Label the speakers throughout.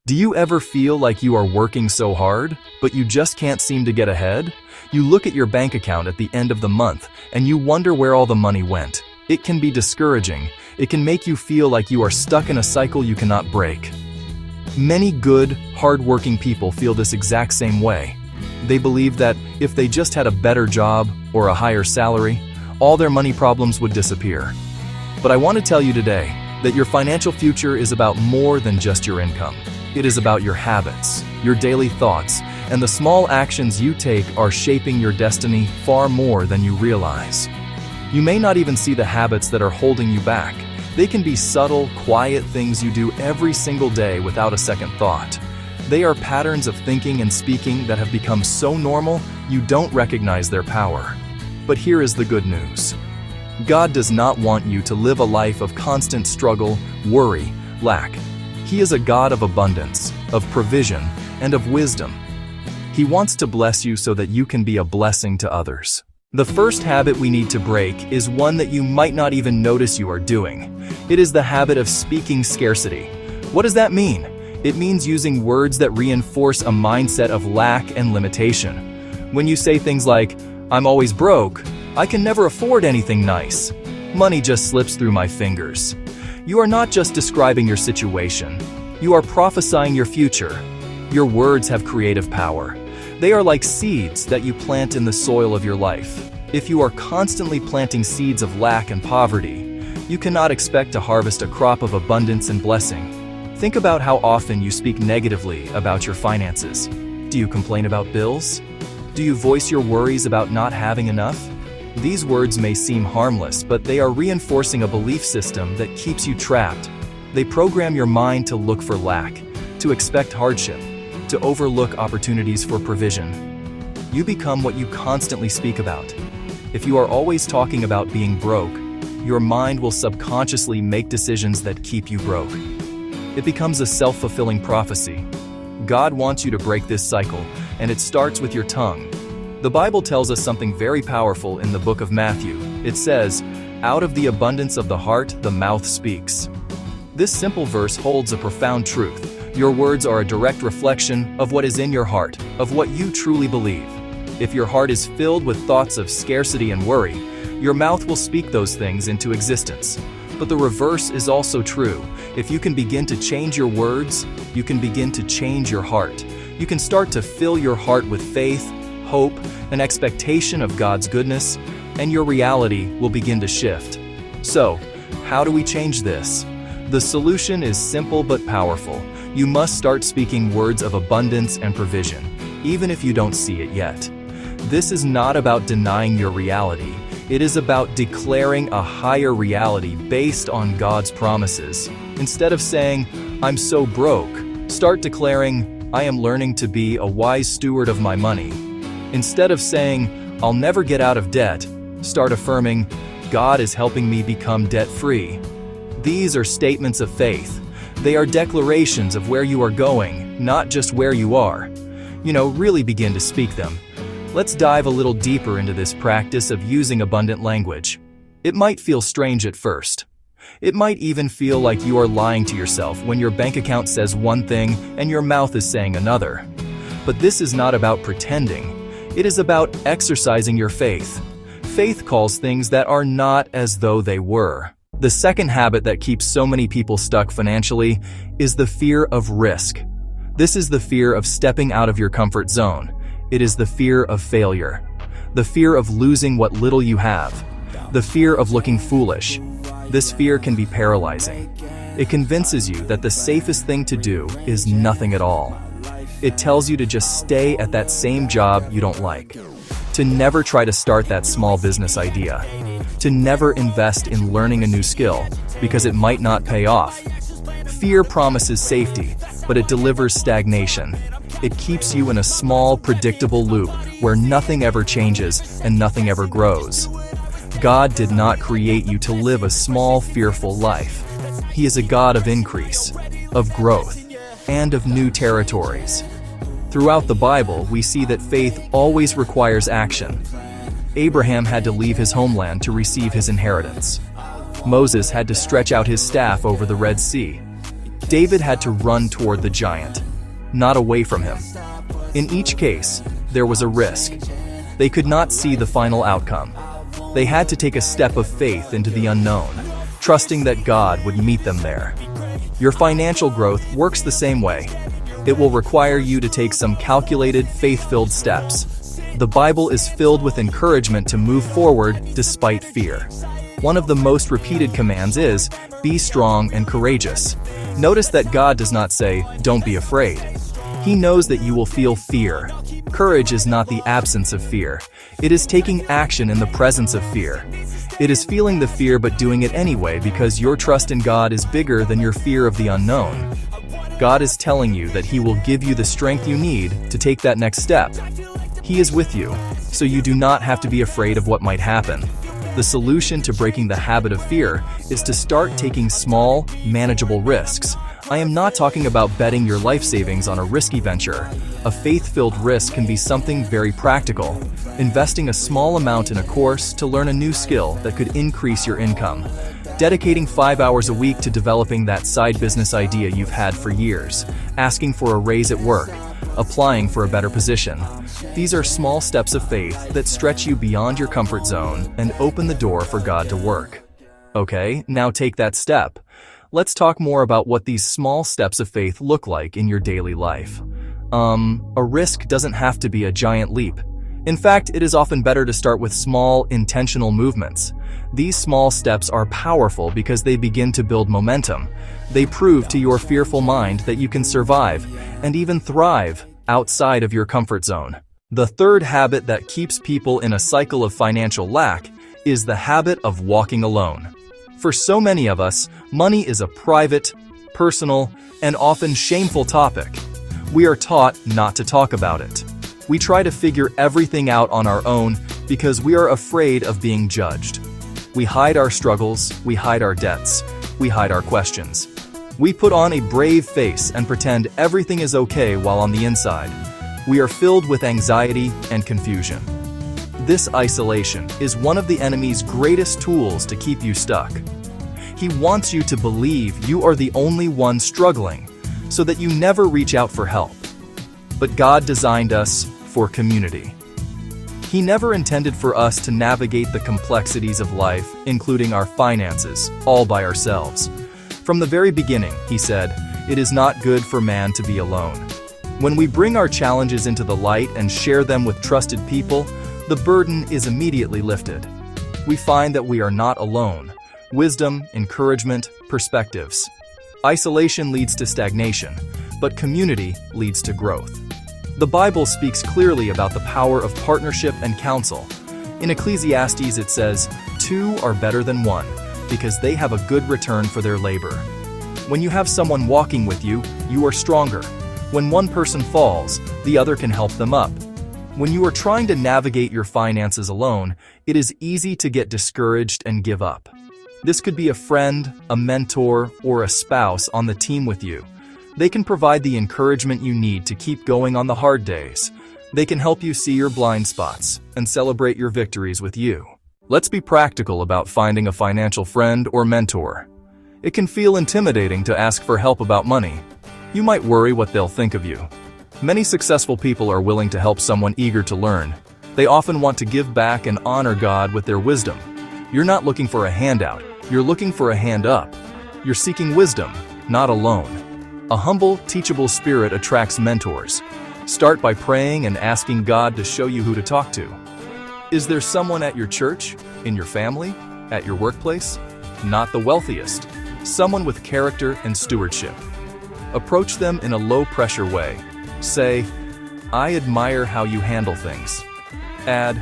Speaker 1: Do you ever feel like you are working so hard, but you just can't seem to get ahead? You look at your bank account at the end of the month, and you wonder where all the money went. It can be discouraging. It can make you feel like you are stuck in a cycle you cannot break. Many good, hard-working people feel this exact same way. They believe that if they just had a better job or a higher salary, all their money problems would disappear. But I want to tell you today that your financial future is about more than just your income. It is about your habits, your daily thoughts, and the small actions you take are shaping your destiny far more than you realize. You may not even see the habits that are holding you back. They can be subtle, quiet things you do every single day without a second thought. They are patterns of thinking and speaking that have become so normal you don't recognize their power. But here is the good news. God does not want you to live a life of constant struggle, worry, lack. He is a God of abundance, of provision, and of wisdom. He wants to bless you so that you can be a blessing to others. The first habit we need to break is one that you might not even notice you are doing. It is the habit of speaking scarcity. What does that mean? It means using words that reinforce a mindset of lack and limitation. When you say things like, "I'm always broke," "I can never afford anything nice," "Money just slips through my fingers," you are not just describing your situation. You are prophesying your future. Your words have creative power. They are like seeds that you plant in the soil of your life. If you are constantly planting seeds of lack and poverty, you cannot expect to harvest a crop of abundance and blessing. Think about how often you speak negatively about your finances. Do you complain about bills? Do you voice your worries about not having enough? These words may seem harmless, but they are reinforcing a belief system that keeps you trapped. They program your mind to look for lack, to expect hardship, to overlook opportunities for provision. You become what you constantly speak about. If you are always talking about being broke, your mind will subconsciously make decisions that keep you broke. It becomes a self-fulfilling prophecy. God wants you to break this cycle, and it starts with your tongue. The Bible tells us something very powerful in the book of Matthew. It says, "Out of the abundance of the heart, the mouth speaks." This simple verse holds a profound truth. Your words are a direct reflection of what is in your heart, of what you truly believe. If your heart is filled with thoughts of scarcity and worry, your mouth will speak those things into existence. But the reverse is also true. If you can begin to change your words, you can begin to change your heart. You can start to fill your heart with faith, hope, and expectation of God's goodness, and your reality will begin to shift. So, how do we change this? The solution is simple but powerful. You must start speaking words of abundance and provision, even if you don't see it yet. This is not about denying your reality. It is about declaring a higher reality based on God's promises. Instead of saying, "I'm so broke," start declaring, "I am learning to be a wise steward of my money." Instead of saying, "I'll never get out of debt," start affirming, "God is helping me become debt-free." These are statements of faith. They are declarations of where you are going, not just where you are. Really begin to speak them. Let's dive a little deeper into this practice of using abundant language. It might feel strange at first. It might even feel like you are lying to yourself when your bank account says one thing and your mouth is saying another. But this is not about pretending. It is about exercising your faith. Faith calls things that are not as though they were. The second habit that keeps so many people stuck financially is the fear of risk. This is the fear of stepping out of your comfort zone. It is the fear of failure, the fear of losing what little you have, the fear of looking foolish. This fear can be paralyzing. It convinces you that the safest thing to do is nothing at all. It tells you to just stay at that same job you don't like, to never try to start that small business idea, to never invest in learning a new skill because it might not pay off. Fear promises safety, but it delivers stagnation. It keeps you in a small, predictable loop where nothing ever changes and nothing ever grows. God did not create you to live a small, fearful life. He is a God of increase, of growth, and of new territories. Throughout the Bible, we see that faith always requires action. Abraham had to leave his homeland to receive his inheritance. Moses had to stretch out his staff over the Red Sea. David had to run toward the giant, not away from him. In each case, there was a risk. They could not see the final outcome. They had to take a step of faith into the unknown, trusting that God would meet them there. Your financial growth works the same way. It will require you to take some calculated, faith-filled steps. The Bible is filled with encouragement to move forward despite fear. One of the most repeated commands is, be strong and courageous. Notice that God does not say, don't be afraid. He knows that you will feel fear. Courage is not the absence of fear. It is taking action in the presence of fear. It is feeling the fear but doing it anyway because your trust in God is bigger than your fear of the unknown. God is telling you that He will give you the strength you need to take that next step. He is with you, so you do not have to be afraid of what might happen. The solution to breaking the habit of fear is to start taking small, manageable risks. I am not talking about betting your life savings on a risky venture. A faith-filled risk can be something very practical. Investing a small amount in a course to learn a new skill that could increase your income. Dedicating 5 hours a week to developing that side business idea you've had for years. Asking for a raise at work. Applying for a better position. These are small steps of faith that stretch you beyond your comfort zone and open the door for God to work. Okay, now take that step. Let's talk more about what these small steps of faith look like in your daily life. A risk doesn't have to be a giant leap. In fact, it is often better to start with small, intentional movements. These small steps are powerful because they begin to build momentum. They prove to your fearful mind that you can survive and even thrive outside of your comfort zone. The third habit that keeps people in a cycle of financial lack is the habit of walking alone. For so many of us, money is a private, personal, and often shameful topic. We are taught not to talk about it. We try to figure everything out on our own because we are afraid of being judged. We hide our struggles, we hide our debts, we hide our questions. We put on a brave face and pretend everything is okay while on the inside. We are filled with anxiety and confusion. This isolation is one of the enemy's greatest tools to keep you stuck. He wants you to believe you are the only one struggling, so that you never reach out for help. But God designed us for community. He never intended for us to navigate the complexities of life, including our finances, all by ourselves. From the very beginning, He said, "It is not good for man to be alone." When we bring our challenges into the light and share them with trusted people, the burden is immediately lifted. We find that we are not alone. Wisdom, encouragement, perspectives. Isolation leads to stagnation, but community leads to growth. The Bible speaks clearly about the power of partnership and counsel. In Ecclesiastes it says, "Two are better than one, because they have a good return for their labor." When you have someone walking with you, you are stronger. When one person falls, the other can help them up. When you are trying to navigate your finances alone, it is easy to get discouraged and give up. This could be a friend, a mentor, or a spouse on the team with you. They can provide the encouragement you need to keep going on the hard days. They can help you see your blind spots and celebrate your victories with you. Let's be practical about finding a financial friend or mentor. It can feel intimidating to ask for help about money. You might worry what they'll think of you. Many successful people are willing to help someone eager to learn. They often want to give back and honor God with their wisdom. You're not looking for a handout, you're looking for a hand up. You're seeking wisdom, not a loan. A humble, teachable spirit attracts mentors. Start by praying and asking God to show you who to talk to. Is there someone at your church, in your family, at your workplace? Not the wealthiest. Someone with character and stewardship. Approach them in a low-pressure way. Say, "I admire how you handle things." Add,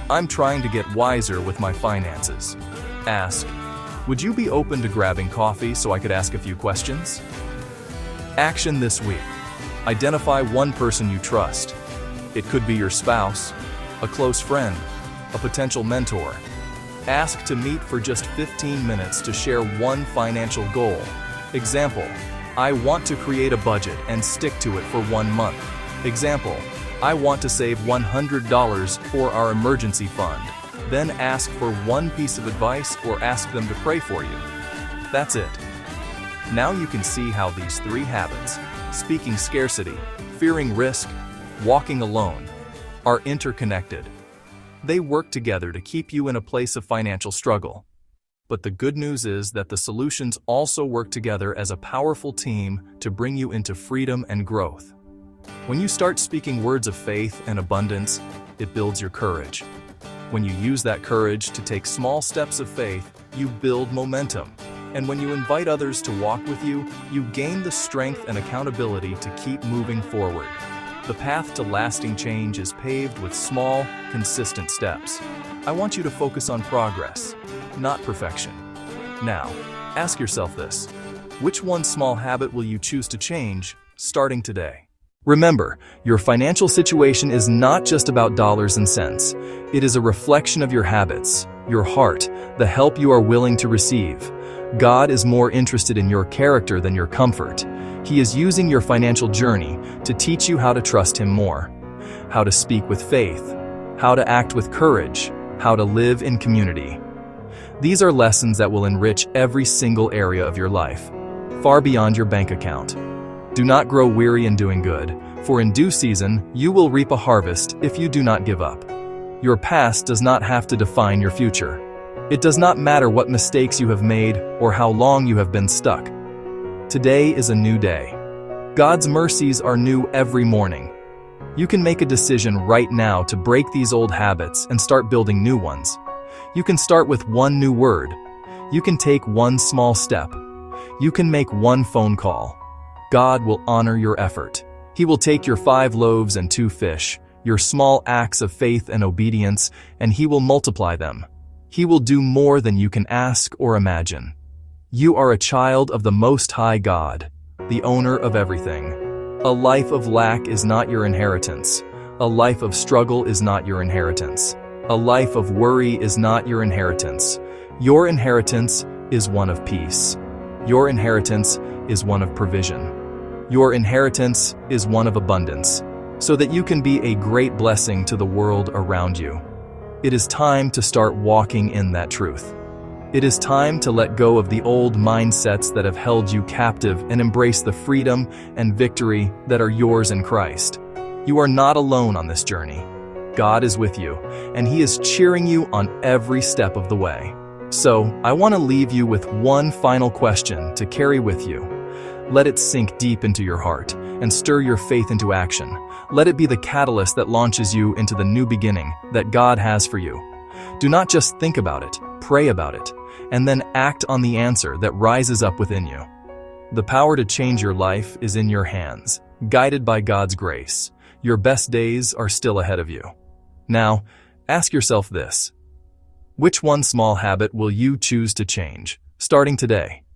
Speaker 1: "I'm trying to get wiser with my finances." Ask, "Would you be open to grabbing coffee so I could ask a few questions?" Action this week. Identify one person you trust. It could be your spouse, a close friend, a potential mentor. Ask to meet for just 15 minutes to share one financial goal. Example, "I want to create a budget and stick to it for 1 month." Example, "I want to save $100 for our emergency fund." Then ask for one piece of advice or ask them to pray for you. That's it. Now you can see how these three habits, speaking scarcity, fearing risk, walking alone, are interconnected. They work together to keep you in a place of financial struggle. But the good news is that the solutions also work together as a powerful team to bring you into freedom and growth. When you start speaking words of faith and abundance, it builds your courage. When you use that courage to take small steps of faith, you build momentum. And when you invite others to walk with you, you gain the strength and accountability to keep moving forward. The path to lasting change is paved with small, consistent steps. I want you to focus on progress, not perfection. Now, ask yourself this: which one small habit will you choose to change, starting today? Remember, your financial situation is not just about dollars and cents. It is a reflection of your habits, your heart, the help you are willing to receive. God is more interested in your character than your comfort. He is using your financial journey to teach you how to trust Him more, how to speak with faith, how to act with courage, how to live in community. These are lessons that will enrich every single area of your life, far beyond your bank account. Do not grow weary in doing good, for in due season you will reap a harvest if you do not give up. Your past does not have to define your future. It does not matter what mistakes you have made or how long you have been stuck. Today is a new day. God's mercies are new every morning. You can make a decision right now to break these old habits and start building new ones. You can start with one new word. You can take one small step. You can make one phone call. God will honor your effort. He will take your 5 loaves and 2 fish, your small acts of faith and obedience, and He will multiply them. He will do more than you can ask or imagine. You are a child of the Most High God, the owner of everything. A life of lack is not your inheritance. A life of struggle is not your inheritance. A life of worry is not your inheritance. Your inheritance is one of peace. Your inheritance is one of provision. Your inheritance is one of abundance, so that you can be a great blessing to the world around you. It is time to start walking in that truth. It is time to let go of the old mindsets that have held you captive and embrace the freedom and victory that are yours in Christ. You are not alone on this journey. God is with you, and He is cheering you on every step of the way. So, I want to leave you with one final question to carry with you. Let it sink deep into your heart and stir your faith into action. Let it be the catalyst that launches you into the new beginning that God has for you. Do not just think about it, pray about it, and then act on the answer that rises up within you. The power to change your life is in your hands, guided by God's grace. Your best days are still ahead of you. Now, ask yourself this: which one small habit will you choose to change, starting today?